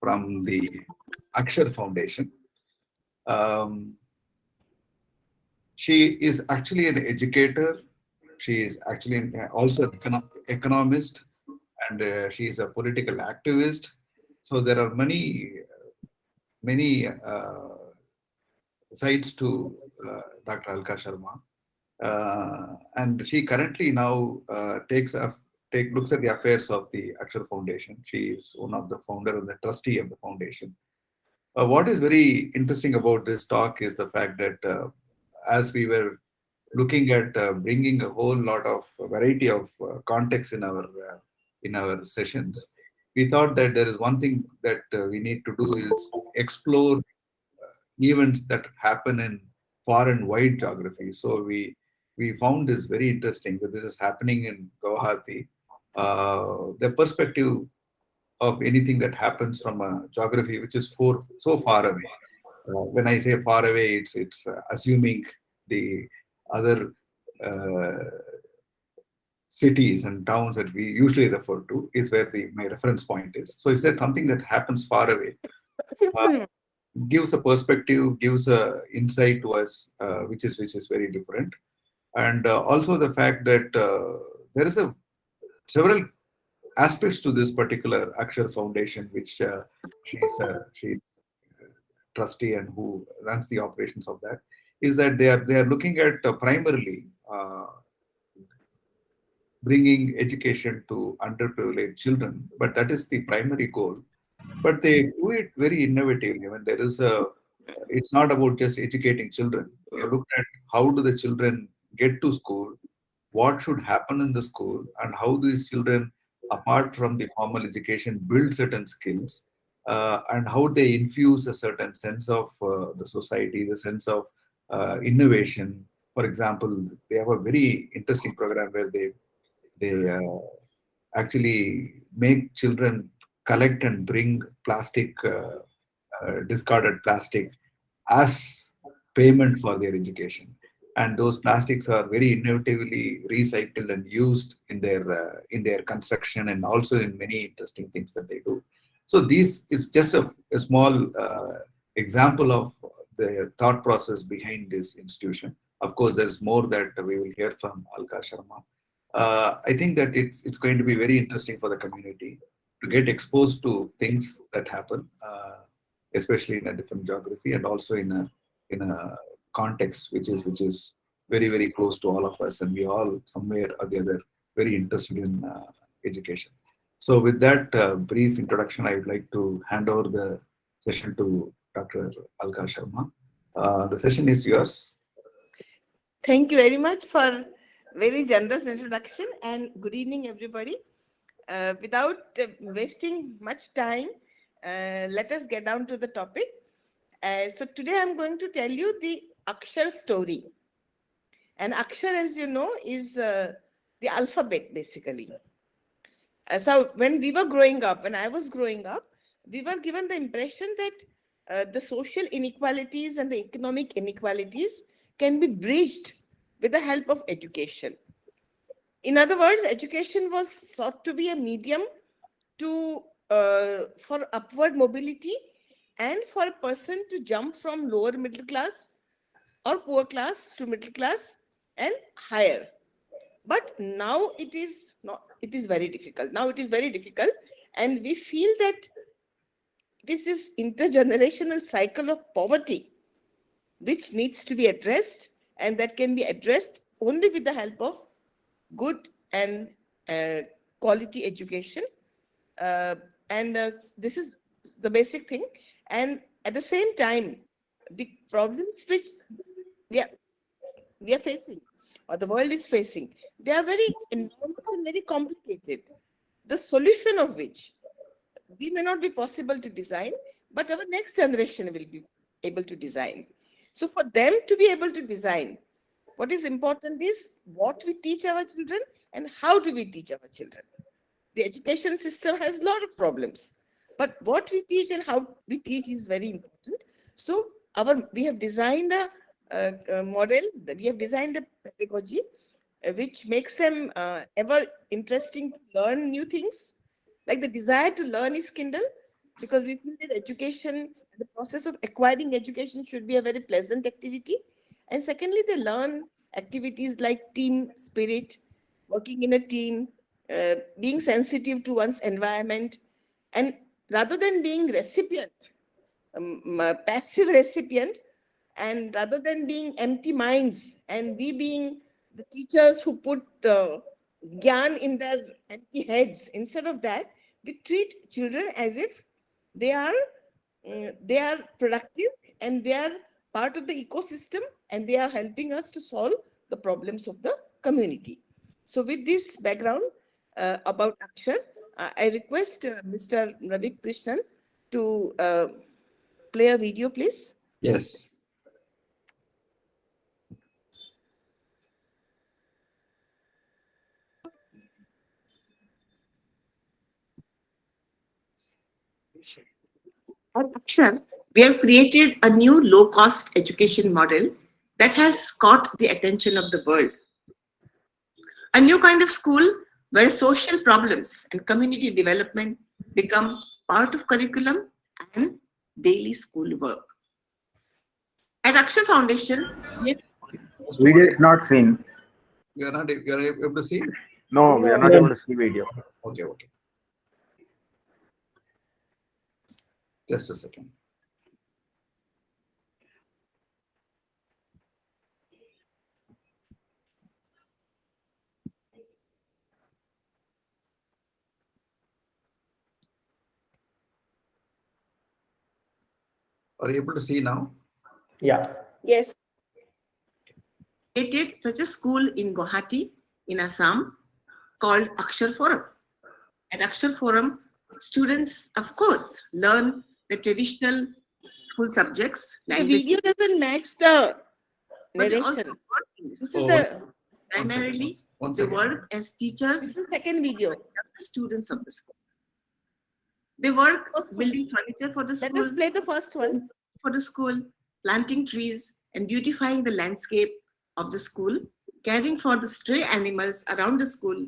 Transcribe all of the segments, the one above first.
from the Akshar Foundation. Um, she is actually an educator. She is actually also an economist, and she is a political activist. So there are many sides to Dr. Alka Sharma. And she currently now looks at the affairs of the Akshar Foundation. She is one of the founder and the trustee of the foundation. What is very interesting about this talk is the fact that as we were looking at bringing a whole lot of variety of context in our sessions, we thought that there is one thing that we need to do is explore events that happen in far and wide geography. So we found this very interesting that this is happening in Guwahati. The perspective of anything that happens from a geography which is so far away. When I say far away, it's assuming the other cities and towns that we usually refer to is where my reference point is. So is that something that happens far away? Gives a perspective, gives a insight to us, which is very different, and also the fact that there is several aspects to this particular Akshar Foundation, which she's trustee and who runs the operations of that, is that they are looking at primarily bringing education to underprivileged children, but that is the primary goal. But they do it very innovatively. I mean, it's not about just educating children. They look at how do the children get to school, what should happen in the school, and how these children, apart from the formal education, build certain skills, and how they infuse a certain sense of the society, the sense of innovation. For example, they have a very interesting program where they actually make children collect and bring discarded plastic as payment for their education. And those plastics are very innovatively recycled and used in their construction and also in many interesting things that they do. So this is just a small example of the thought process behind this institution. Of course, there's more that we will hear from Alka Sharma. I think that it's going to be very interesting for the community to get exposed to things that happen, especially in a different geography and also in a context which is very, very close to all of us, and we all somewhere or the other very interested in education. So with that brief introduction, I would like to hand over the session to Dr. Alka Sharma. The session is yours. Thank you very much for very generous introduction, and good evening, everybody. Without wasting much time, let us get down to the topic. So today I'm going to tell you the Akshar story. And Akshar, as you know, is the alphabet, basically. So when I was growing up, we were given the impression that the social inequalities and the economic inequalities can be bridged with the help of education. In other words, education was sought to be a medium for upward mobility and for a person to jump from lower middle class or poor class to middle class and higher. But now it is very difficult. Now it is very difficult, and we feel that this is intergenerational cycle of poverty which needs to be addressed, and that can be addressed only with the help of good and quality education. This is the basic thing. And at the same time, the problems which we are facing, or the world is facing, they are very enormous and very complicated. The solution of which we may not be possible to design, but our next generation will be able to design. So for them to be able to design, what is important is what we teach our children and how do we teach our children. The education system has a lot of problems, but what we teach and how we teach is very important. So we have designed a model, we have designed a pedagogy which makes them ever interesting to learn new things. Like the desire to learn is kindled, because we feel that education, the process of acquiring education should be a very pleasant activity. And secondly, they learn activities like team spirit, working in a team, being sensitive to one's environment, and rather than being recipient, passive recipient, and rather than being empty minds and we being the teachers who put gyan in their empty heads, instead of that, we treat children as if they are they are productive and they are part of the ecosystem and they are helping us to solve the problems of the community. So with this background about Akshar, I request Mr. Ravi Krishnan to play a video, please. Yes. At Akshar, we have created a new low-cost education model that has caught the attention of the world. A new kind of school where social problems and community development become part of curriculum and daily school work. At Akshar Foundation, Video is not seen. You are not able to see? No, we are not able to see video. Okay, okay. Just a second. Are you able to see now? Yeah. yes, created such a school in Guwahati, in Assam, called Akshar Forum. At Akshar Forum, students, of course, learn the traditional school subjects. The video doesn't match the narration. This is the primarily One they second. work as teachers. This is the second video. The students of the school. They work building furniture for the school. Let us play the first one. For the school, planting trees and beautifying the landscape of the school, caring for the stray animals around the school,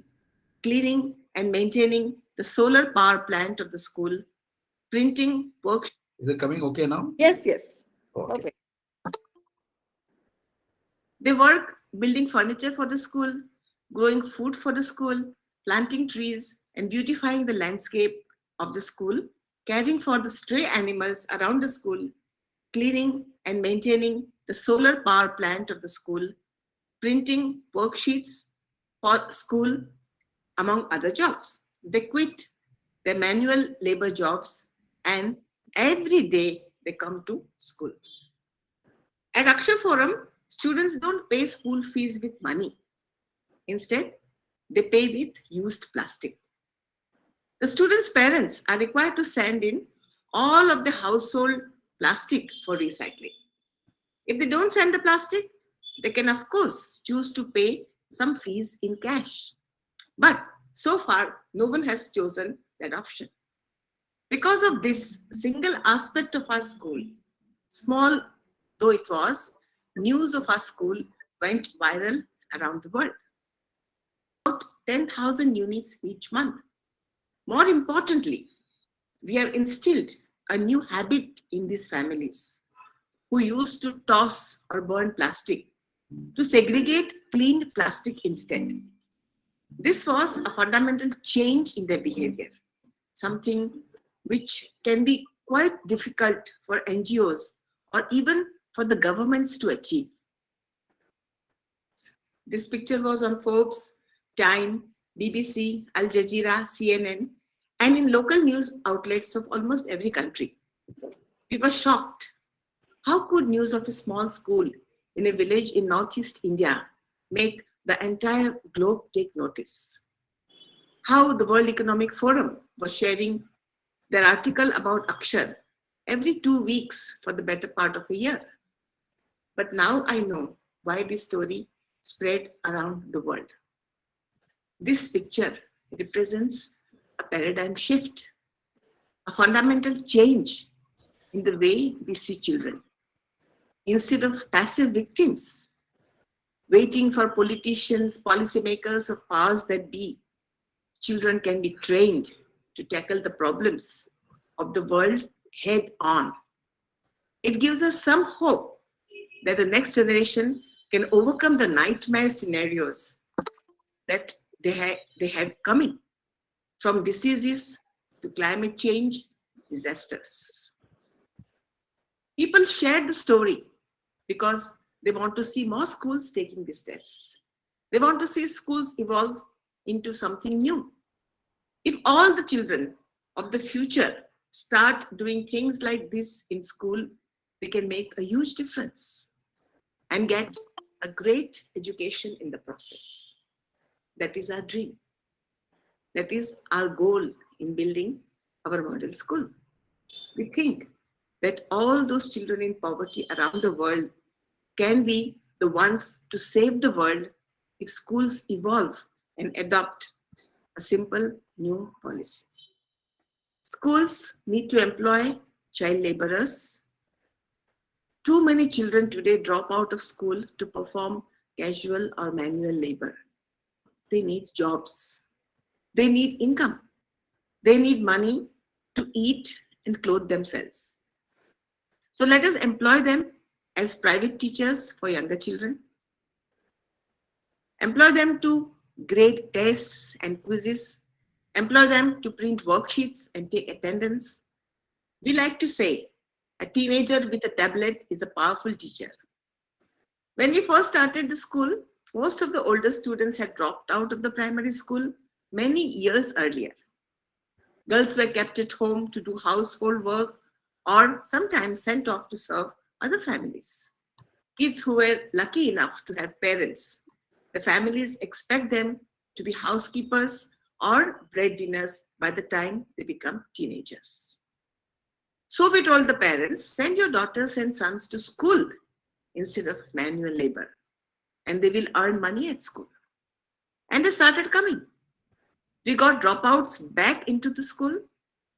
cleaning and maintaining the solar power plant of the school, printing work. Is it coming okay now? Yes, yes. Okay. Perfect. They work building furniture for the school, growing food for the school, planting trees and beautifying the landscape of the school, caring for the stray animals around the school, cleaning and maintaining the solar power plant of the school, printing worksheets for school, among other jobs. They quit their manual labor jobs and every day they come to school. At Akshar Forum, students don't pay school fees with money. Instead, they pay with used plastic. The students' parents are required to send in all of the household plastic for recycling. If they don't send the plastic, they can of course choose to pay some fees in cash. But so far, no one has chosen that option. Because of this single aspect of our school, small though it was, news of our school went viral around the world. About 10,000 units each month. More importantly, we have instilled a new habit in these families who used to toss or burn plastic to segregate cleaned plastic instead. This was a fundamental change in their behavior, something which can be quite difficult for NGOs or even for the governments to achieve. This picture was on Forbes, Time, BBC, Al Jazeera, CNN, and in local news outlets of almost every country. We were shocked. How could news of a small school in a village in Northeast India make the entire globe take notice? How the World Economic Forum was sharing their article about Akshar every 2 weeks for the better part of a year. But now I know why this story spread around the world. This picture represents a paradigm shift, a fundamental change in the way we see children. Instead of passive victims, waiting for politicians, policymakers of powers that be, children can be trained to tackle the problems of the world head on. It gives us some hope that the next generation can overcome the nightmare scenarios that they have coming, from diseases to climate change, disasters. People share the story because they want to see more schools taking these steps. They want to see schools evolve into something new. If all the children of the future start doing things like this in school, they can make a huge difference and get a great education in the process. That is our dream. That is our goal in building our model school. We think that all those children in poverty around the world can be the ones to save the world if schools evolve and adopt a simple new policy. Schools need to employ child laborers. Too many children today drop out of school to perform casual or manual labor. They need jobs. They need income. They need money to eat and clothe themselves. So let us employ them as private teachers for younger children. Employ them to grade tests and quizzes. Employ them to print worksheets and take attendance. We like to say, a teenager with a tablet is a powerful teacher. When we first started the school, most of the older students had dropped out of the primary school many years earlier. Girls were kept at home to do household work or sometimes sent off to serve other families. Kids who were lucky enough to have parents, the families expect them to be housekeepers or breadwinners by the time they become teenagers. So we told the parents, send your daughters and sons to school instead of manual labor, and they will earn money at school. And they started coming. We got dropouts back into the school,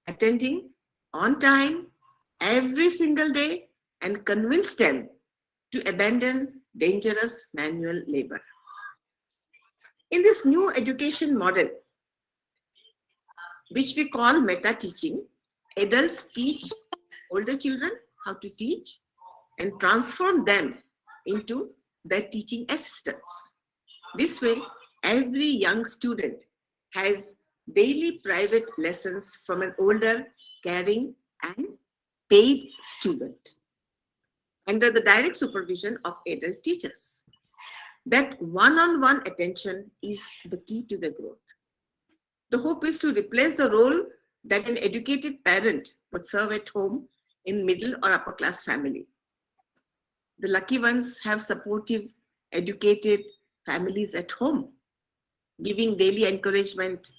attending on time, every single day, and convinced them to abandon dangerous manual labor. In this new education model, which we call meta-teaching, adults teach older children how to teach and transform them into their teaching assistants. This way, every young student has daily private lessons from an older, caring, and paid student under the direct supervision of adult teachers. That one-on-one attention is the key to the growth. The hope is to replace the role that an educated parent would serve at home in middle or upper class family. The lucky ones have supportive, educated families at home, giving daily encouragement,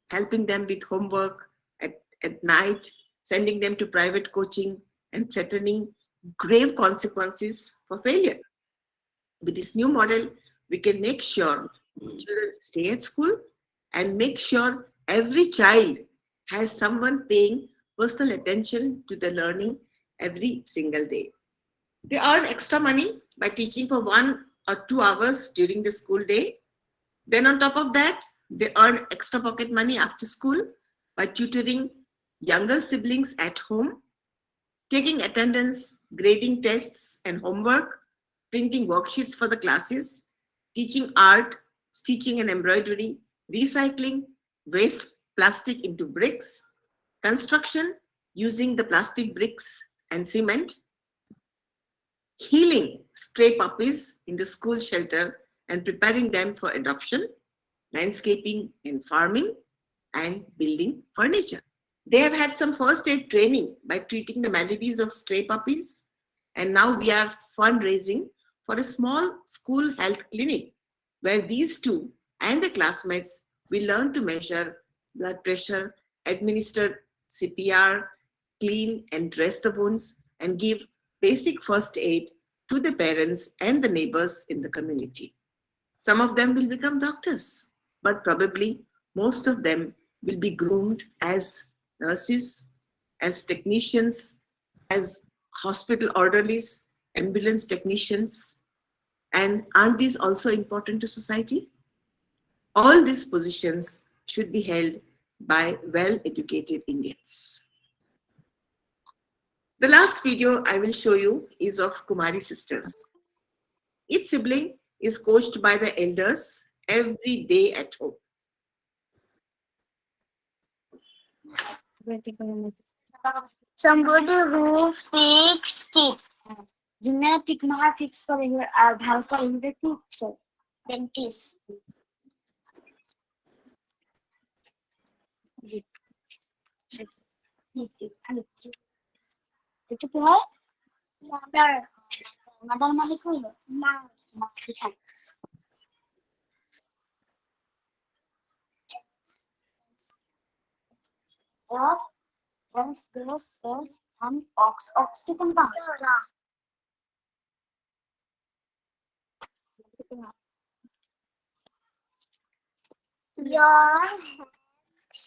helping them with homework at night, sending them to private coaching, and threatening grave consequences for failure. With this new model, we can make sure children stay at school and make sure every child has someone paying personal attention to their learning every single day. They earn extra money by teaching for 1 or 2 hours during the school day. Then on top of that, they earn extra pocket money after school by tutoring younger siblings at home, taking attendance, grading tests and homework, printing worksheets for the classes, teaching art, stitching and embroidery, recycling waste plastic into bricks, construction using the plastic bricks and cement, healing stray puppies in the school shelter and preparing them for adoption, landscaping and farming, and building furniture. They have had some first aid training by treating the maladies of stray puppies, and now we are fundraising for a small school health clinic where these two and the classmates will learn to measure blood pressure, administer CPR, clean and dress the wounds, and give basic first aid to the parents and the neighbors in the community. Some of them will become doctors, but probably most of them will be groomed as nurses, as technicians, as hospital orderlies, ambulance technicians. And aren't these also important to society? All these positions should be held by well-educated Indians. The last video I will show you is of Kumari sisters. Each sibling is coached by the elders every day at home. Somebody who fixed it. Genetic fix for your help for the teacher. Dentist. Itu क्या है? Mother मालिक हुई है? And ox to come Your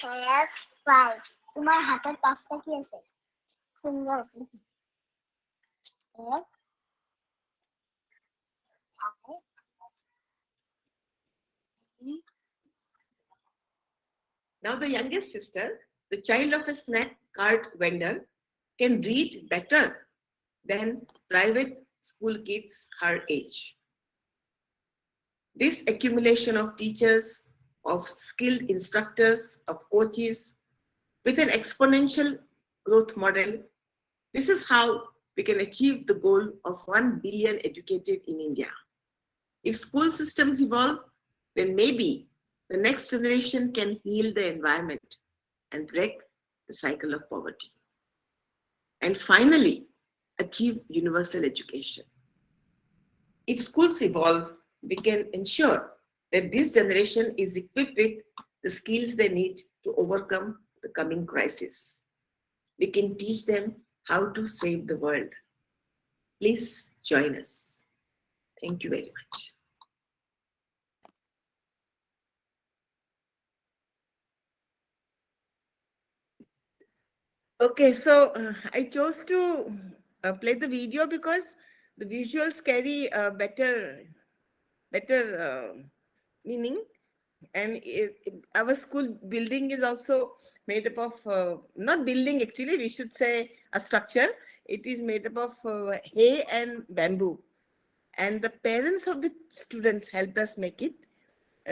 have five. तुम्हारे हाथ में pasta की ऐसे finger Now the youngest sister, the child of a snack cart vendor, can read better than private school kids her age. This accumulation of teachers, of skilled instructors, of coaches, with an exponential growth model, this is how we can achieve the goal of 1 billion educated in India. If school systems evolve, then maybe the next generation can heal the environment and break the cycle of poverty. And finally, achieve universal education. If schools evolve, we can ensure that this generation is equipped with the skills they need to overcome the coming crisis. We can teach them how to save the world. Please join us. Thank you very much. Okay, so I chose to play the video because the visuals carry better meaning, and our school building is also made up of not building, actually we should say a structure. It is made up of hay and bamboo, and the parents of the students helped us make it,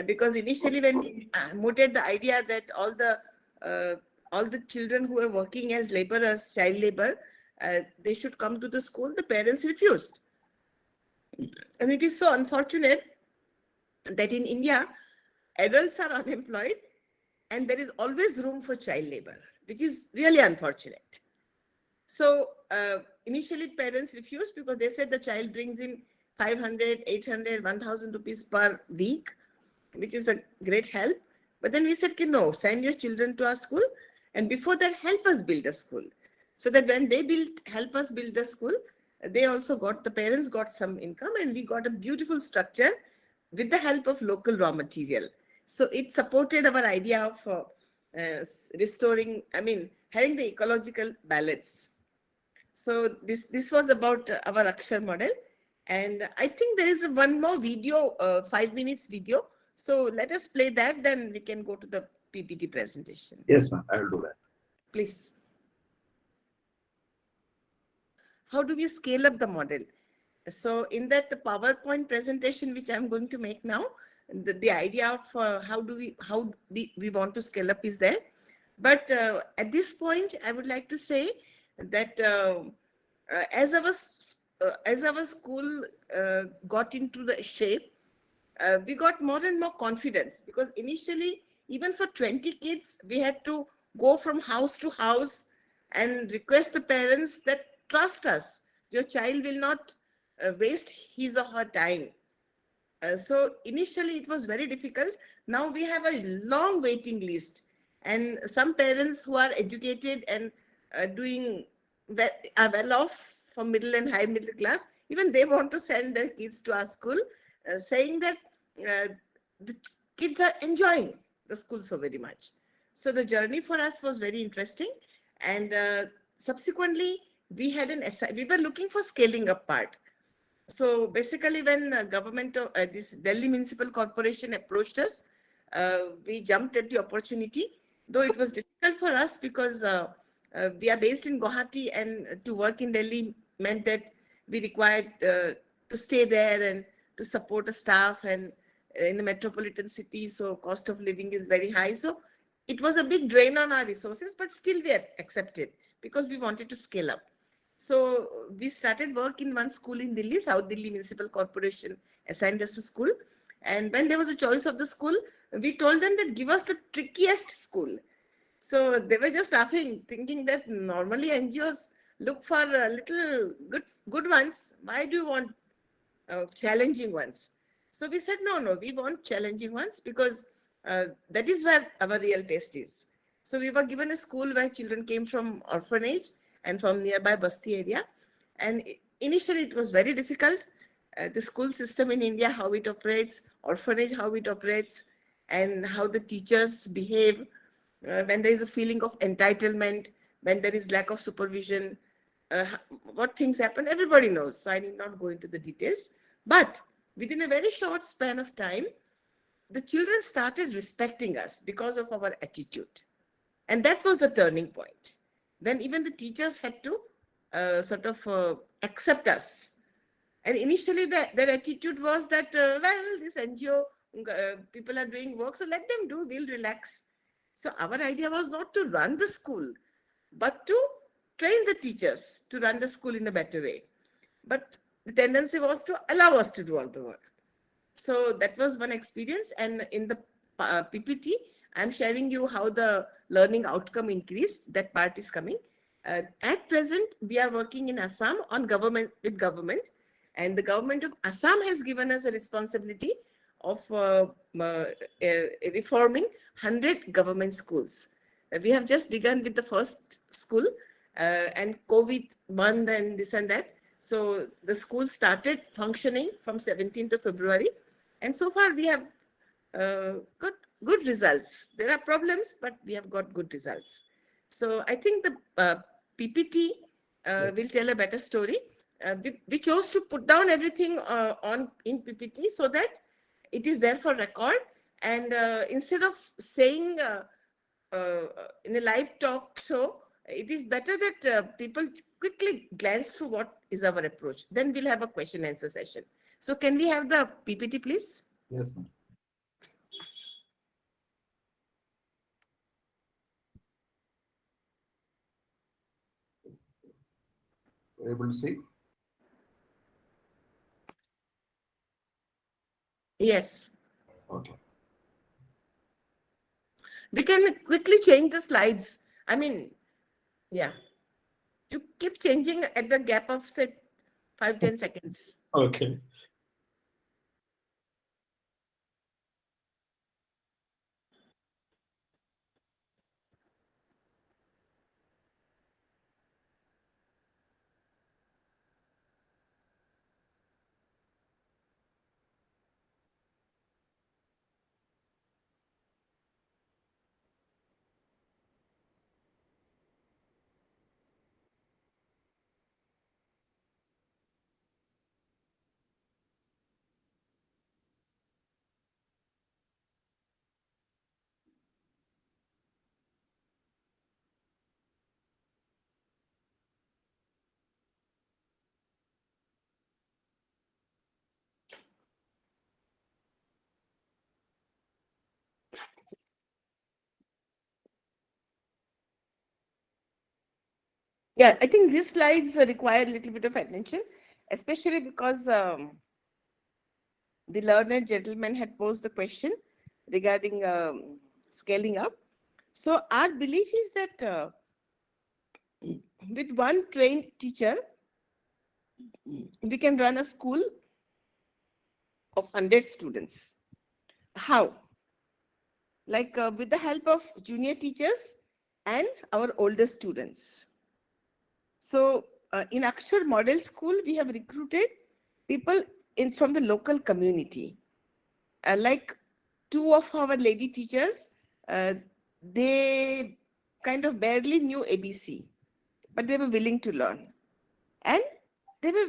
because initially when we mooted the idea that all the children who are working as laborers, child labor, they should come to the school, the parents refused. And it is so unfortunate that in India, adults are unemployed and there is always room for child labor, which is really unfortunate. So initially parents refused because they said the child brings in 500, 800, 1000 rupees per week, which is a great help. But then we said, no, send your children to our school, and before that help us build a school. So that when they help us build the school, they also the parents got some income, and we got a beautiful structure with the help of local raw material. So it supported our idea of restoring, having the ecological balance. So this was about our Akshar model. And I think there is one more video, 5 minutes video. So let us play that, then we can go to the PPT presentation. Yes, ma'am, I will do that. Please. How do we scale up the model? So in that the PowerPoint presentation, which I'm going to make now, the idea of how we want to scale up is there. But at this point, I would like to say that as our school got into the shape, we got more and more confidence, because initially, even for 20 kids, we had to go from house to house and request the parents that trust us. Your child will not waste his or her time. So initially it was very difficult. Now we have a long waiting list, and some parents who are educated and are well off from middle and high middle class, even they want to send their kids to our school, saying that the kids are enjoying the school so very much. So the journey for us was very interesting, and subsequently we were looking for scaling up part. So basically, when government of this Delhi Municipal Corporation approached us, we jumped at the opportunity, though it was difficult for us because we are based in Guwahati, and to work in Delhi meant that we required to stay there and to support a staff, and in the metropolitan city, so cost of living is very high. So it was a big drain on our resources, but still we accepted because we wanted to scale up. So we started work in one school in Delhi, South Delhi Municipal Corporation assigned us a school. And when there was a choice of the school, we told them that give us the trickiest school. So they were just laughing, thinking that normally NGOs look for little good ones. Why do you want challenging ones? So we said, no, we want challenging ones because that is where our real taste is. So we were given a school where children came from orphanage and from nearby Basti area. And initially it was very difficult. The school system in India, how it operates, orphanage, how it operates, and how the teachers behave when there is a feeling of entitlement, when there is lack of supervision, what things happen, everybody knows. So I need not go into the details. But within a very short span of time, the children started respecting us because of our attitude. And that was a turning point. Then even the teachers had to sort of accept us. And initially their attitude was that, well, this NGO, people are doing work, so let them do, we'll relax. So our idea was not to run the school, but to train the teachers to run the school in a better way. But the tendency was to allow us to do all the work. So that was one experience. And in the PPT, I'm sharing you how the learning outcome increased. That part is coming. At present, we are working in Assam on government. And the government of Assam has given us a responsibility of reforming 100 government schools. We have just begun with the first school, and COVID month and this and that. So the school started functioning from 17th of February. And so far we have got good results. There are problems, but we have got good results. So I think the PPT will tell a better story. We chose to put down everything in PPT so that it is there for record. And instead of saying in a live talk show, it is better that people quickly glance through what is our approach. Then we'll have a question and answer session. So can we have the PPT, please? Yes, ma'am. Able to see? Yes. Okay. We can quickly change the slides. I mean, yeah. You keep changing at the gap of, say, 5-10 seconds. Okay. Yeah, I think these slides require a little bit of attention, especially because the learned gentleman had posed the question regarding scaling up. So our belief is that with one trained teacher, we can run a school of 100 students. How? Like with the help of junior teachers and our older students. So in Akshar Model School, we have recruited people from the local community. Like 2 of our lady teachers, they kind of barely knew ABC, but they were willing to learn. And they were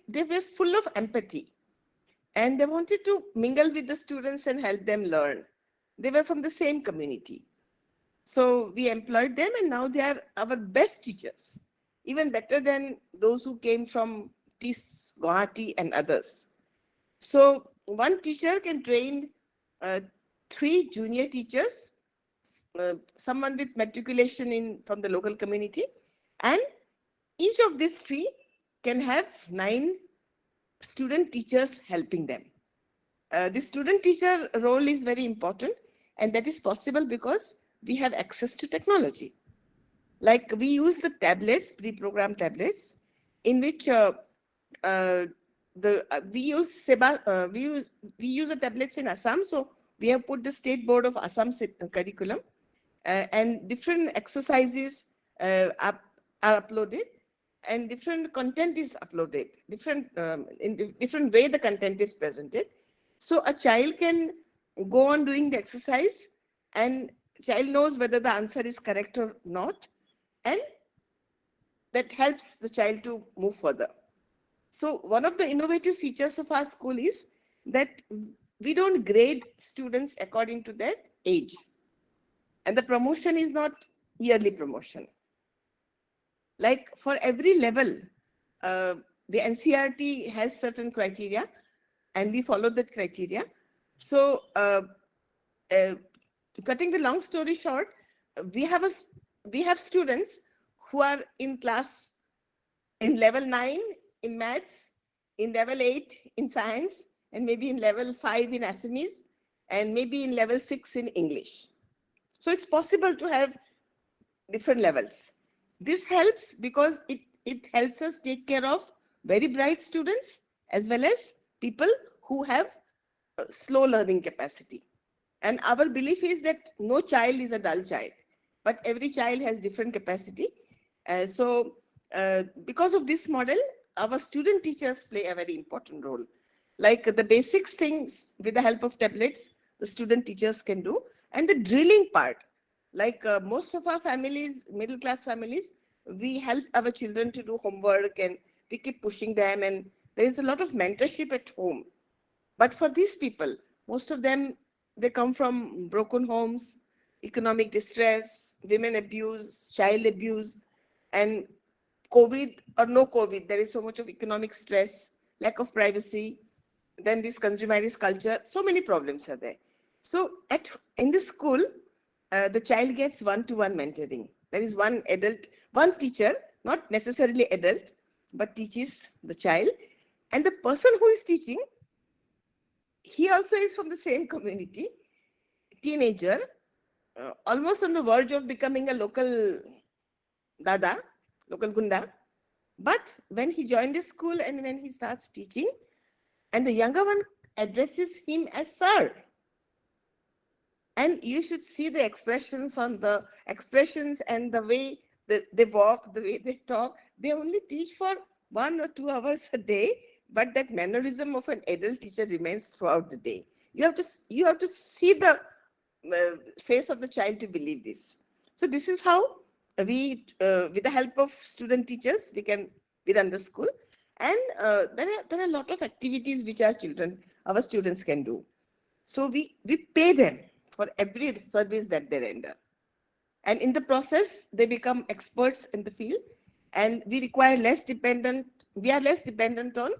they were full of empathy. And they wanted to mingle with the students and help them learn. They were from the same community. So we employed them, and now they are our best teachers, even better than those who came from TIS, Guwahati, and others. So one teacher can train uh, 3 junior teachers, someone with matriculation in from the local community, and each of these 3 can have 9 student teachers helping them. The student teacher role is very important, and that is possible because we have access to technology. Like we use the tablets, pre-programmed tablets, in which we use the tablets in Assam. So we have put the State Board of Assam curriculum, and different exercises are uploaded, and different content is uploaded. In different way the content is presented. So a child can go on doing the exercise, and child knows whether the answer is correct or not, and that helps the child to move further. So one of the innovative features of our school is that we don't grade students according to their age, and the promotion is not yearly promotion. Like for every level, the NCERT has certain criteria, and we follow that criteria. So cutting the long story short, we have students who are in class in level 9 in maths, in level 8 in science, and maybe in level 5 in Assamese, and maybe in level 6 in English. So it's possible to have different levels. This helps because it helps us take care of very bright students as well as people who have slow learning capacity. And our belief is that no child is a dull child, but every child has different capacity. Because of this model, our student teachers play a very important role. Like the basics things with the help of tablets, the student teachers can do. And the drilling part, like most of our families, middle class families, we help our children to do homework, and we keep pushing them, and there is a lot of mentorship at home. But for these people, most of them, they come from broken homes, economic distress, women abuse, child abuse, and COVID or no COVID, there is so much of economic stress, lack of privacy, then this consumerist culture, so many problems are there. So in the school, the child gets one-to-one mentoring. There is one adult, one teacher, not necessarily adult, but teaches the child. And the person who is teaching, he also is from the same community, teenager, almost on the verge of becoming a local dada, local gunda. But when he joined the school and when he starts teaching, and the younger one addresses him as sir. And you should see the expressions and the way that they walk, the way they talk. They only teach for 1 or 2 hours a day, but that mannerism of an adult teacher remains throughout the day. You have to see the face of the child to believe this. So this is how we, with the help of student teachers, we run the school. And there are a lot of activities which our students can do. So we pay them for every service that they render. And in the process, they become experts in the field, and we are less dependent on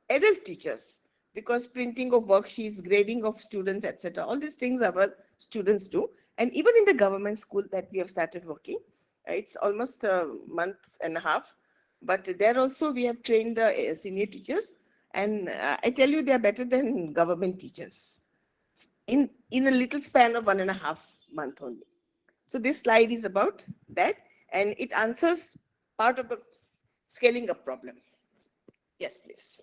adult teachers, because printing of worksheets, grading of students, etc., all these things our students do. And even in the government school that we have started working, it's almost a month and a half, but there also we have trained the senior teachers, and I tell you, they are better than government teachers in a little span of 1.5 months only. So this slide is about that, and it answers part of the scaling up problem. Yes, please.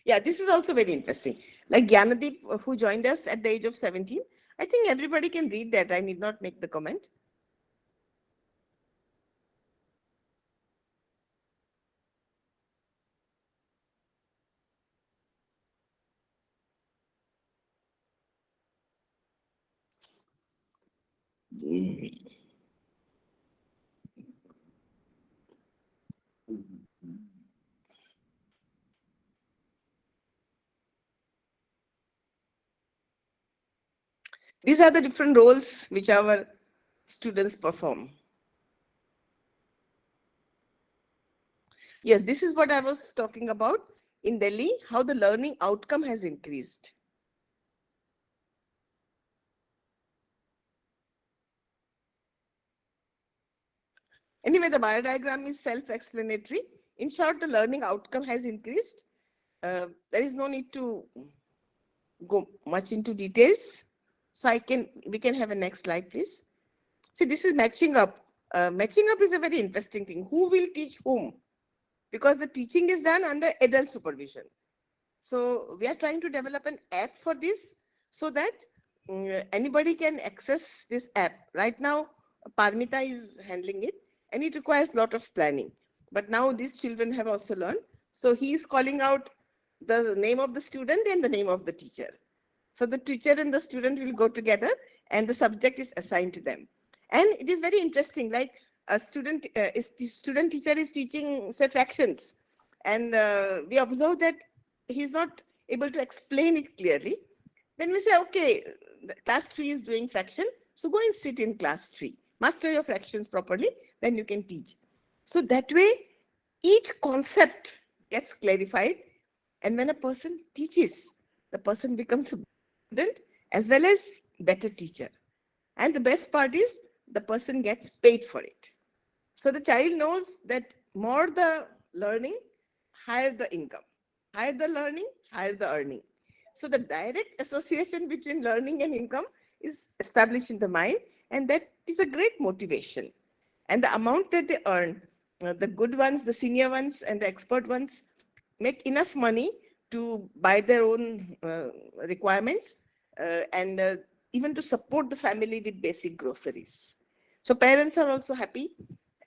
Yeah, this is also very interesting. Like Gyanadeep, who joined us at the age of 17, I think everybody can read that. I need not make the comment. These are the different roles which our students perform. Yes, this is what I was talking about in Delhi, how the learning outcome has increased. Anyway, the biodiagram is self-explanatory. In short, the learning outcome has increased. There is no need to go much into details. So we can have a next slide, please. See, this is matching up. Matching up is a very interesting thing. Who will teach whom? Because the teaching is done under adult supervision. So we are trying to develop an app for this so that anybody can access this app. Right now, Parmita is handling it and it requires a lot of planning. But now these children have also learned. So he is calling out the name of the student and the name of the teacher. So the teacher and the student will go together and the subject is assigned to them. And it is very interesting, like a student teacher is teaching, say, fractions. And we observe that he's not able to explain it clearly. Then we say, okay, class 3 is doing fraction. So go and sit in class 3. Master your fractions properly, then you can teach. So that way, each concept gets clarified. And when a person teaches, the person becomes a student as well as better teacher. And the best part is the person gets paid for it. So the child knows that more the learning, higher the income. Higher the learning, higher the earning. So the direct association between learning and income is established in the mind, and that is a great motivation. And the amount that they earn, the good ones, the senior ones, and the expert ones make enough money to buy their own requirements and even to support the family with basic groceries. So parents are also happy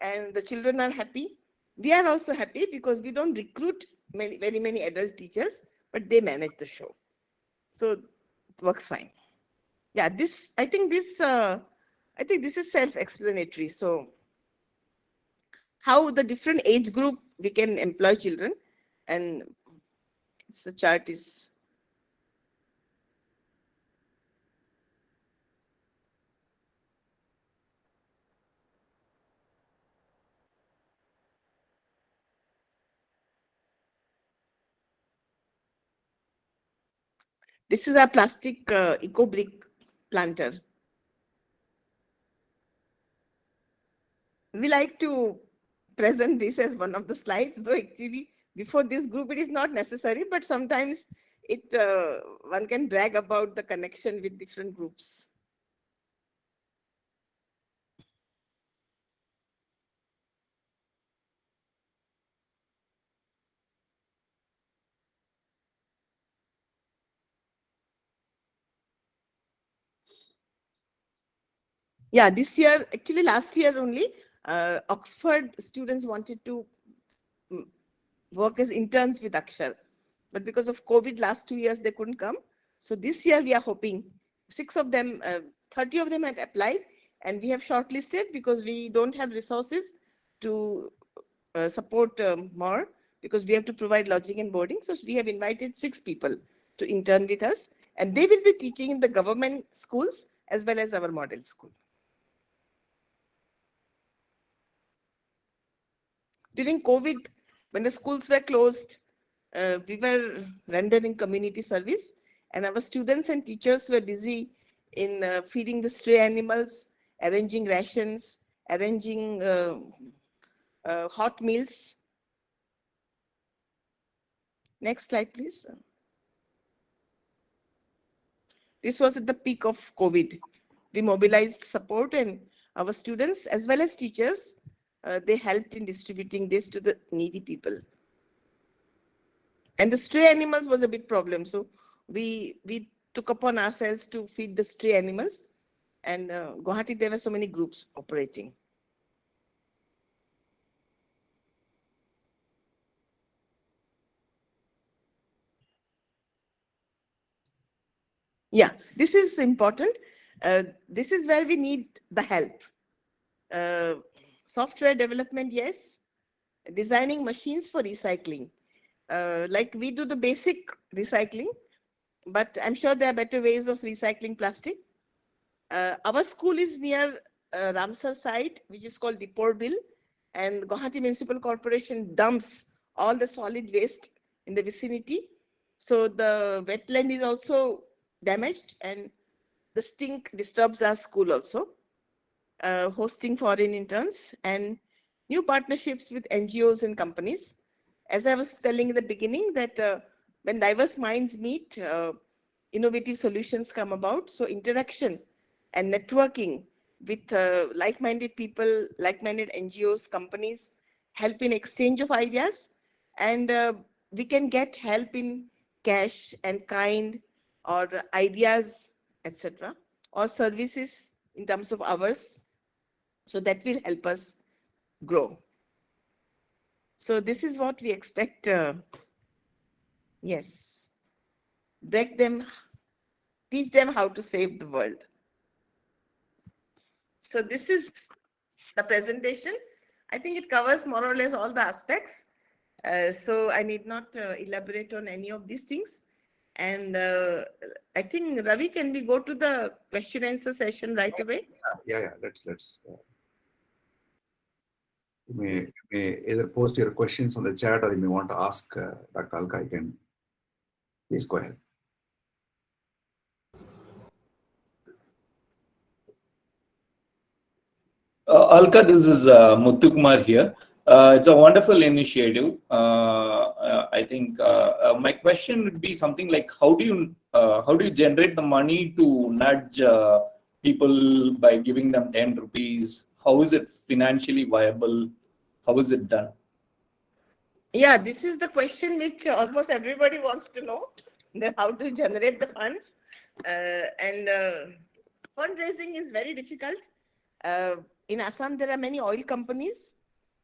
and the children are happy. We are also happy because we don't recruit very many adult teachers, but they manage the show. So it works fine. Yeah, I think this is self-explanatory. So how the different age group we can employ children, and the chart is. This is a plastic eco brick planter. We like to present this as one of the slides, though actually before this group it is not necessary, but sometimes one can brag about the connection with different groups. Yeah, this year, actually last year only, Oxford students wanted to work as interns with Akshar. But because of COVID, last 2 years, they couldn't come. So this year we are hoping 30 of them had applied, and we have shortlisted because we don't have resources to support more, because we have to provide lodging and boarding. So we have invited 6 people to intern with us, and they will be teaching in the government schools as well as our model school. During COVID, when the schools were closed, we were rendering community service, and our students and teachers were busy in feeding the stray animals, arranging rations, arranging hot meals. Next slide, please. This was at the peak of COVID. We mobilized support, and our students as well as teachers, they helped in distributing this to the needy people. And the stray animals was a big problem. So we took upon ourselves to feed the stray animals. And Guwahati, there were so many groups operating. Yeah, this is important. This is where we need the help. Software development, yes. Designing machines for recycling. Like we do the basic recycling, but I'm sure there are better ways of recycling plastic. Our school is near Ramsar site, which is called Diporbil, and Guwahati Municipal Corporation dumps all the solid waste in the vicinity. So the wetland is also damaged, and the stink disturbs our school also. Hosting foreign interns and new partnerships with NGOs and companies. As I was telling in the beginning, that when diverse minds meet, innovative solutions come about. So interaction and networking with like-minded people, like-minded NGOs, companies help in exchange of ideas, and we can get help in cash and kind, or ideas, etc., or services in terms of hours. So that will help us grow. So this is what we expect. Yes, break them, teach them how to save the world. So this is the presentation. I think it covers more or less all the aspects. So I need not elaborate on any of these things. And I think, Ravi, can we go to the question answer session right away? Yeah. Let's. You may either post your questions on the chat, or you may want to ask Dr. Alka. You can please go ahead. Alka, this is Muthukumar here. It's a wonderful initiative. I think my question would be something like, how do you generate the money to nudge people by giving them 10 rupees? How is it financially viable? How is it done? Yeah, this is the question which almost everybody wants to know, that how to generate the funds. And fundraising is very difficult. In Assam, there are many oil companies.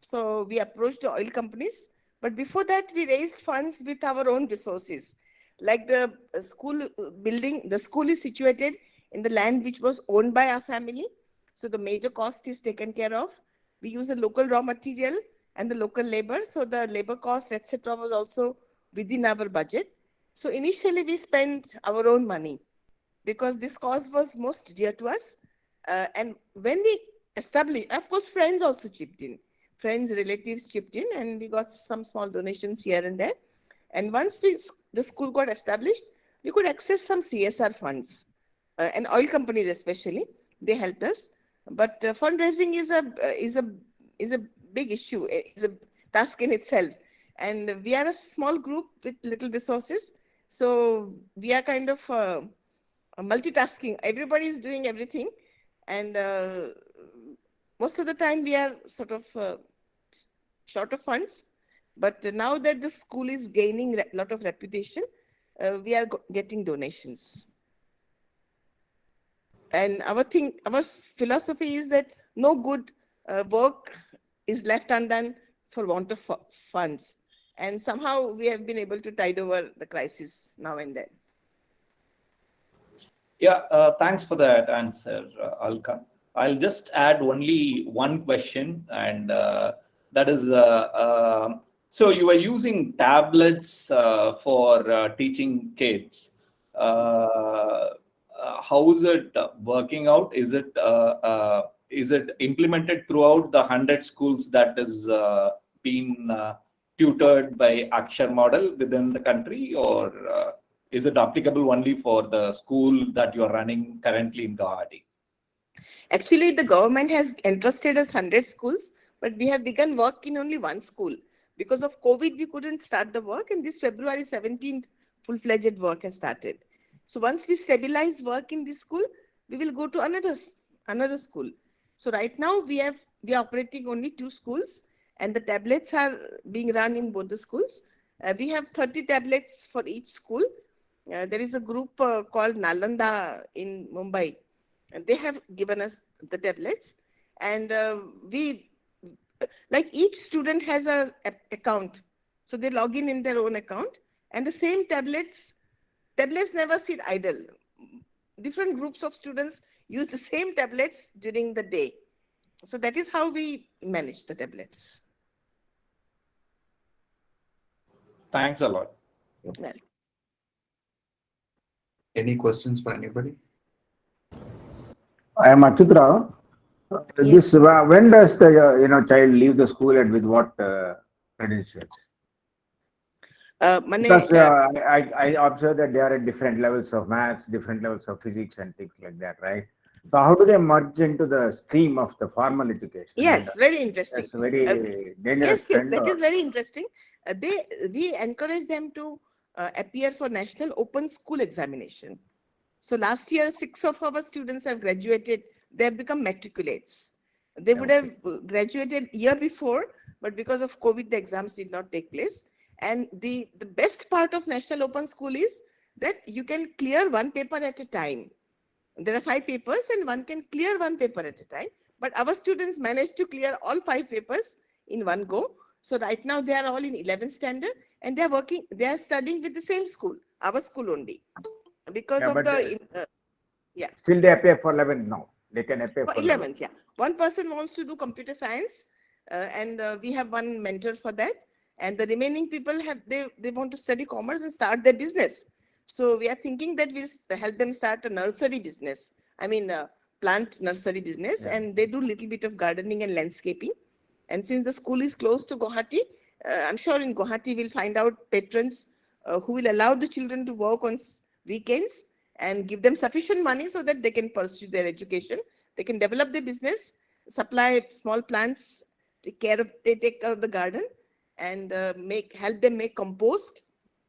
So we approached the oil companies. But before that, we raised funds with our own resources. Like the school building, the school is situated in the land which was owned by our family. So the major cost is taken care of. We use a local raw material and the local labor. So the labor cost, etc., was also within our budget. So initially, we spent our own money because this cause was most dear to us. And when we established, of course, friends also chipped in. Friends, relatives chipped in, and we got some small donations here and there. And once the school got established, we could access some CSR funds, and oil companies especially. They helped us. But fundraising is a big issue. It's a task in itself. And we are a small group with little resources. So we are kind of multitasking. Everybody is doing everything. And most of the time we are sort of short of funds. But now that the school is gaining a lot of reputation, we are getting donations. And our philosophy is that no good work is left undone for want of funds. And somehow we have been able to tide over the crisis now and then. Yeah, thanks for that answer, Alka. I'll just add only one question, and that is, so you are using tablets for teaching kids. How is it working out? Is it implemented throughout the 100 schools that is being tutored by Akshar model within the country, or is it applicable only for the school that you are running currently in Guwahati? Actually, the government has entrusted us 100 schools, but we have begun work in only one school. Because of COVID, we couldn't start the work, and this February 17th, full-fledged work has started. So once we stabilize work in this school, we will go to another school. So right now, we are operating only 2 schools, and the tablets are being run in both the schools. We have 30 tablets for each school. There is a group called Nalanda in Mumbai, and they have given us the tablets. And like each student has an account. So they log in their own account, and the same tablets never sit idle. Different groups of students use the same tablets during the day. So that is how we manage the tablets. Thanks a lot. Well, Any questions for anybody? I am Achyut Rao. This when does the child leave the school and with what credentials? Because I observe that they are at different levels of maths, different levels of physics and things like that, right? So how do they merge into the stream of the formal education? Yes, very interesting. That's a very dangerous Yes, trend. that is very interesting. We encourage them to appear for National Open School Examination. So last year, 6 of our students have graduated. They have become matriculates. They would have graduated year before, but because of COVID, the exams did not take place. And the best part of National Open School is that you can clear one paper at a time. There are 5 papers and one can clear one paper at a time. But our students managed to clear all 5 papers in one go. So right now they are all in 11th standard and they are studying with the same school, our school only. Because of the, Still they appear for 11th now. They can appear for 11th, yeah. One person wants to do computer science and we have one mentor for that. And the remaining people they want to study commerce and start their business. So we are thinking that we'll help them start a nursery business. I mean, plant nursery business, and they do a little bit of gardening and landscaping. And since the school is close to Guwahati, I'm sure in Guwahati we'll find out patrons who will allow the children to work on weekends and give them sufficient money so that they can pursue their education. They can develop their business, supply small plants, take care of the garden, and help them make compost,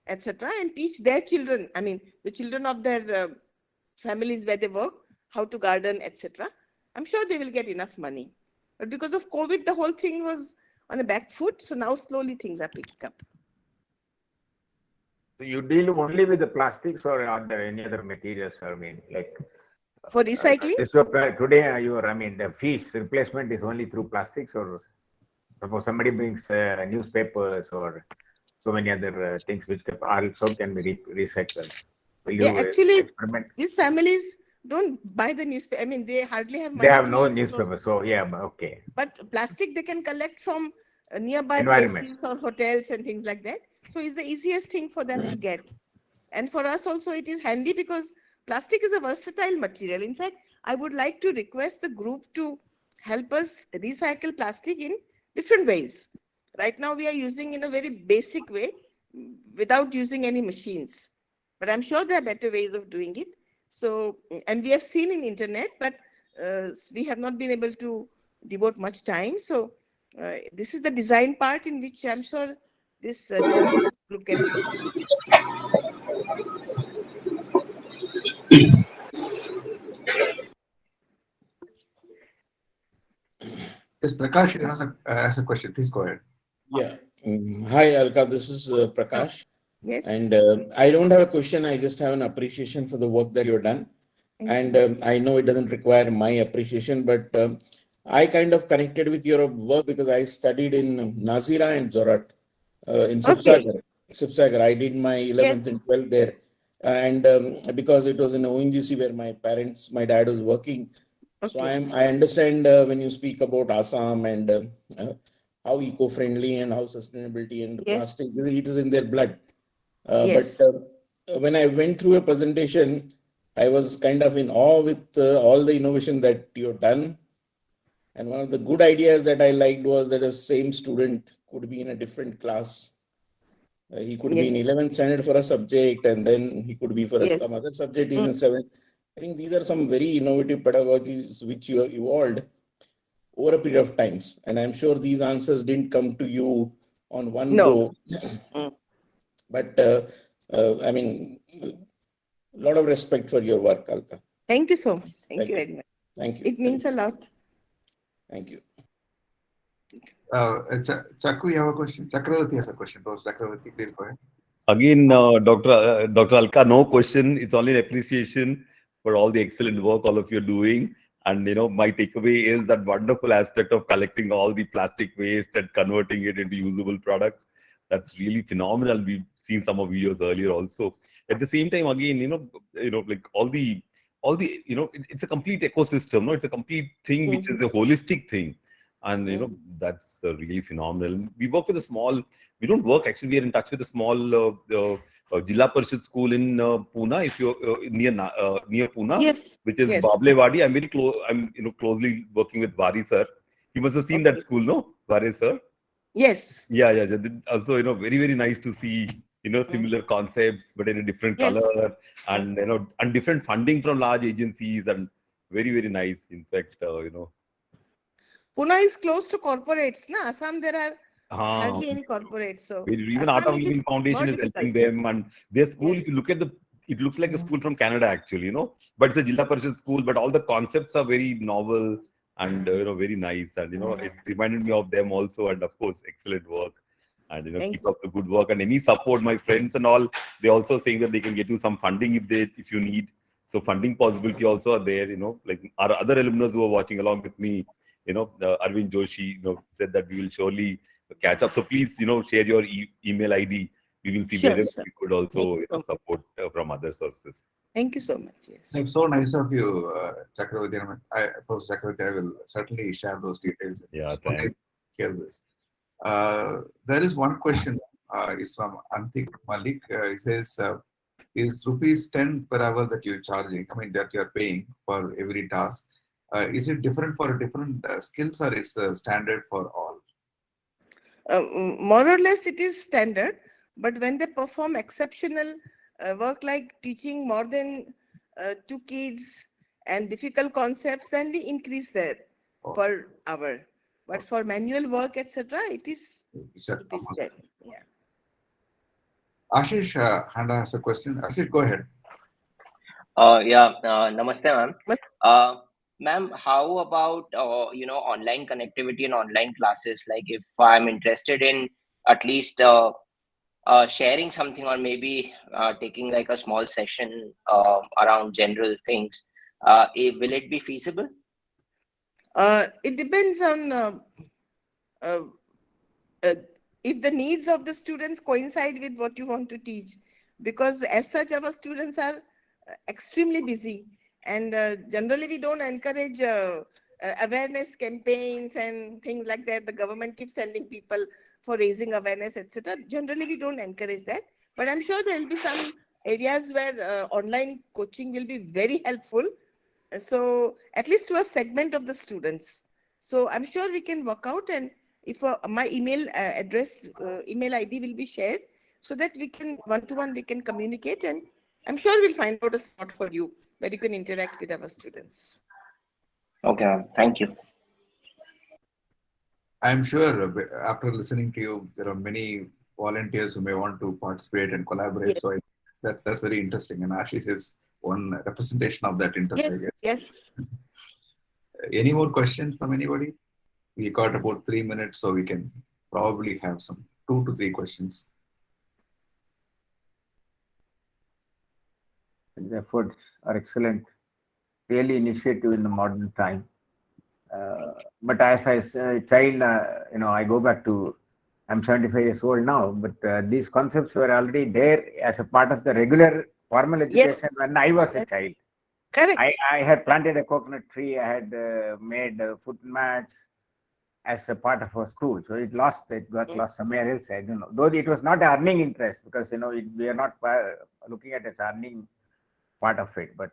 etc., and teach their children, I mean, the children of their families where they work, how to garden, etc. I'm sure they will get enough money. But because of COVID, the whole thing was on a back foot. So now slowly things are picking up. So you deal only with the plastics, or are there any other materials? I mean, like for recycling? So today, the fees replacement is only through plastics, or suppose somebody brings newspapers or so many other things which also can be recycled. Actually, these families don't buy the newspaper. I mean, they hardly have money. They have no newspaper, so yeah, okay. But plastic they can collect from nearby places or hotels and things like that. So it's the easiest thing for them to get. And for us also it is handy because plastic is a versatile material. In fact, I would like to request the group to help us recycle plastic in different ways. Right now we are using in a very basic way without using any machines. But I'm sure there are better ways of doing it. So, and we have seen in internet, but we have not been able to devote much time. So this is the design part in which I'm sure this group can. Yes, Prakash has a question. Please go ahead. Yeah. Hi, Alka. This is Prakash. Yes. And I don't have a question. I just have an appreciation for the work that you've done. And I know it doesn't require my appreciation, but I kind of connected with your work because I studied in Nazira and Zorat in Sibsagar. I did my 11th and 12th there. And because it was in ONGC where my dad was working. So I understand when you speak about Assam and how eco-friendly and how sustainability and plastic, it is in their blood. But when I went through a presentation, I was kind of in awe with all the innovation that you've done. And one of the good ideas that I liked was that a same student could be in a different class. He could be in 11th standard for a subject, and then he could be for some other subject. He's in 7th. I think these are some very innovative pedagogies which you have evolved over a period of times. And I'm sure these answers didn't come to you on one go. But I mean, a lot of respect for your work, Alka. Thank you so much. Thank you very much. Thank you. It means a lot. Thank you. Chakku, you have a question? Chakravarti has a question. Rose Chakravarti, please go ahead. Again, Dr. Alka, no question. It's only an appreciation for all the excellent work all of you are doing. And, my takeaway is that wonderful aspect of collecting all the plastic waste and converting it into usable products. That's really phenomenal. We've seen some of videos earlier also. At the same time, again, like all the, it's a complete ecosystem, no? It's a complete thing, which is a holistic thing. And, that's really phenomenal. We work with we don't work, actually, we are in touch with a small Jilla Parishad school in Pune, if you're near Pune, Yes. which is Yes. Bablewadi. I'm very close. I'm closely working with Vari sir. You must have seen that Okay. school, no? Vari sir. Yes. Yeah. Also, very, very nice to see, similar concepts, but in a different Yes. color, and, and different funding from large agencies, and very, very nice. In fact, Pune is close to corporates. Na? Assam, there are hardly any corporates. So even Art Assam, of it is Living Foundation more is helping difficult. them, and their school, Yes. if you look at it looks like a school from Canada actually, but it's a Jilla Parishad school, but all the concepts are very novel and, very nice. And, it reminded me of them also. And of course, excellent work. And, Thank keep you. up the good work, and any support, my friends and all, they also saying that they can get you some funding if you need. So funding possibility also are there, like our other alumnus who are watching along with me, Arvind Joshi, said that we will surely catch up. So please, share your email ID. We will see Sure, wherever sure. we could also, Thank you. support from other sources. Thank you so much. Yes. It's so nice of you, Chakravarti. Professor Chakravarti, I will certainly share those details. Yeah, So thanks. nice to hear this. There is one question. It's from Antik Malik. He says, is rupees 10 per hour that you're charging, that you're paying for every task, is it different for different skills, or it's standard for all? More or less, it is standard. But when they perform exceptional work like teaching more than 2 kids and difficult concepts, then we increase their per hour. But for manual work, etc., it is It's a rupees 10. Yeah. Ashish Handa has a question. Ashish, go ahead. Namaste, ma'am. Ma'am, how about online connectivity and online classes? Like, if I'm interested in at least sharing something, or maybe taking like a small session around general things, will it be feasible? It depends on if the needs of the students coincide with what you want to teach, because as such our students are extremely busy, and generally we don't encourage awareness campaigns and things like that. The government keeps sending people for raising awareness, etc. Generally we don't encourage that, but I'm sure there will be some areas where online coaching will be very helpful, so at least to a segment of the students. So I'm sure we can work out, and if my email address, email ID will be shared, so that we can one-to-one we can communicate, and I'm sure we'll find out a spot for you where you can interact with our students. Okay, ma'am. Thank you. I'm sure after listening to you, there are many volunteers who may want to participate and collaborate. Yes. So that's very interesting. And Ashish is one representation of that interest, Yes, I guess. yes. Any more questions from anybody? We got about 3 minutes, so we can probably have some 2 to 3 questions. The efforts are excellent. Really initiative in the modern time. But as a child, I go back to, I'm 75 years old now, but these concepts were already there as a part of the regular formal education when I was a child. Correct. I had planted a coconut tree. I had made footmats as a part of our school. So it got lost somewhere else. I don't know. Though it was not an earning interest, because we are not looking at its earning part of it. But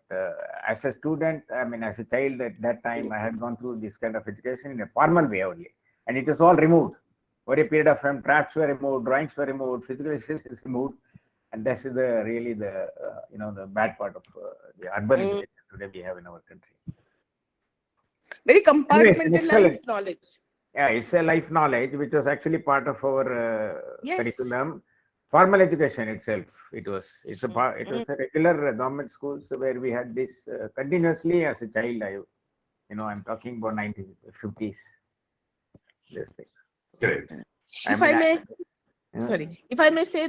as a student, as a child at that time, I had gone through this kind of education in a formal way only, and it was all removed. For a period of time, drafts were removed, drawings were removed, physical exercise is removed. And this is really the bad part of the urban education today we have in our country. Very compartmentalized knowledge. Yeah, it's a life knowledge which was actually part of our curriculum. Formal education itself, it was a regular government schools where we had this continuously as a child. I'm talking about 1950s. This thing. Great. If I may say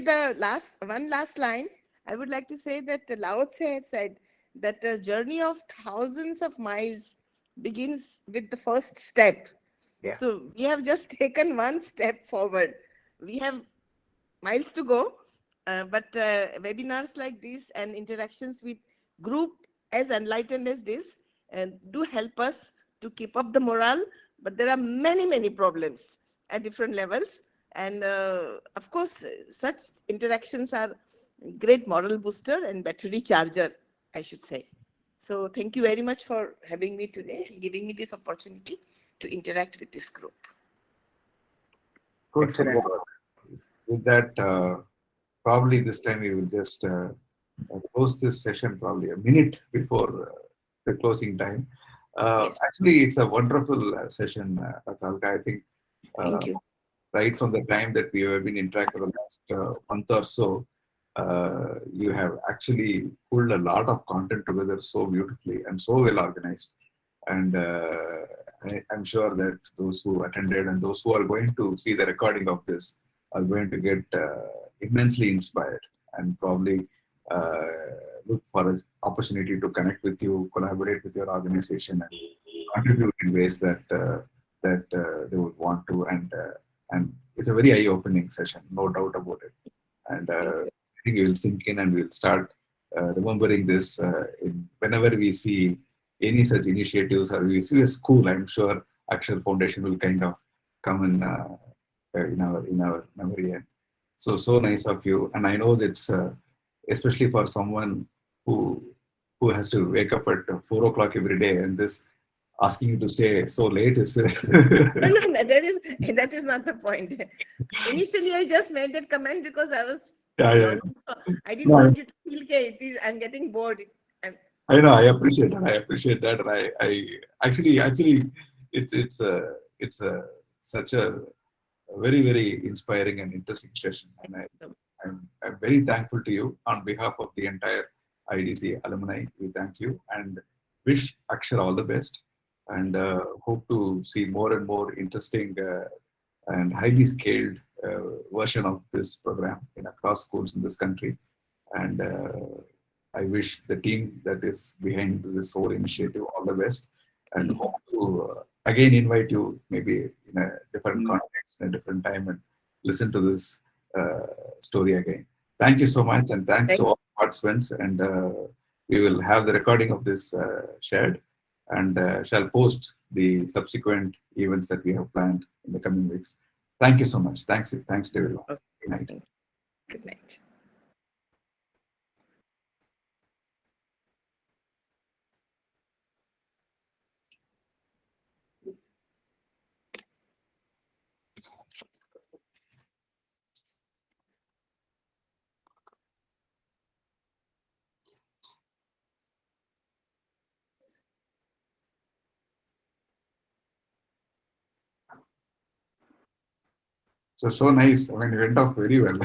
one last line, I would like to say that Lao Tse had said that the journey of thousands of miles begins with the first step. Yeah. So we have just taken one step forward. We have miles to go, but webinars like this and interactions with group as enlightened as this do help us to keep up the morale. But there are many, many problems at different levels. And of course, such interactions are great moral booster and battery charger, I should say. So thank you very much for having me today and giving me this opportunity to interact with this group. Good. Excellent So work. with that, probably this time we will just close this session probably a minute before the closing time. Yes. Actually, it's a wonderful session, Dr. Alka. I think Thank you. right from the time that we have been interacting the last month or so, you have actually pulled a lot of content together so beautifully and so well organized. And I'm sure that those who attended and those who are going to see the recording of this are going to get immensely inspired and probably look for an opportunity to connect with you, collaborate with your organization, and contribute in ways that they would want to. And it's a very eye-opening session, no doubt about it. And I think we will sink in and we'll start remembering this whenever we see any such initiatives or we see a school. I'm sure Akshar Foundation will kind of come in our memory. And so nice of you. And I know that's especially for someone who has to wake up at 4 o'clock every day, and this asking you to stay so late is. No, that is not the point. Initially, I just made that comment because I was yawning, so I didn't want you to feel that I'm getting bored. I know. I appreciate that. I appreciate that. And I actually, it's such a very, very inspiring and interesting session. And I'm very thankful to you on behalf of the entire IDC alumni. We thank you and wish Akshar all the best, and hope to see more and more interesting and highly scaled version of this program in across schools in this country. And I wish the team that is behind this whole initiative all the best, and hope to again invite you maybe in a different context, in a different time, and listen to this story again. Thank you so much, and thanks to all participants. And we will have the recording of this shared, and shall post the subsequent events that we have planned in the coming weeks. Thank you so much. Thanks to everyone. Good night. Good night. So nice. I mean, it went off very well.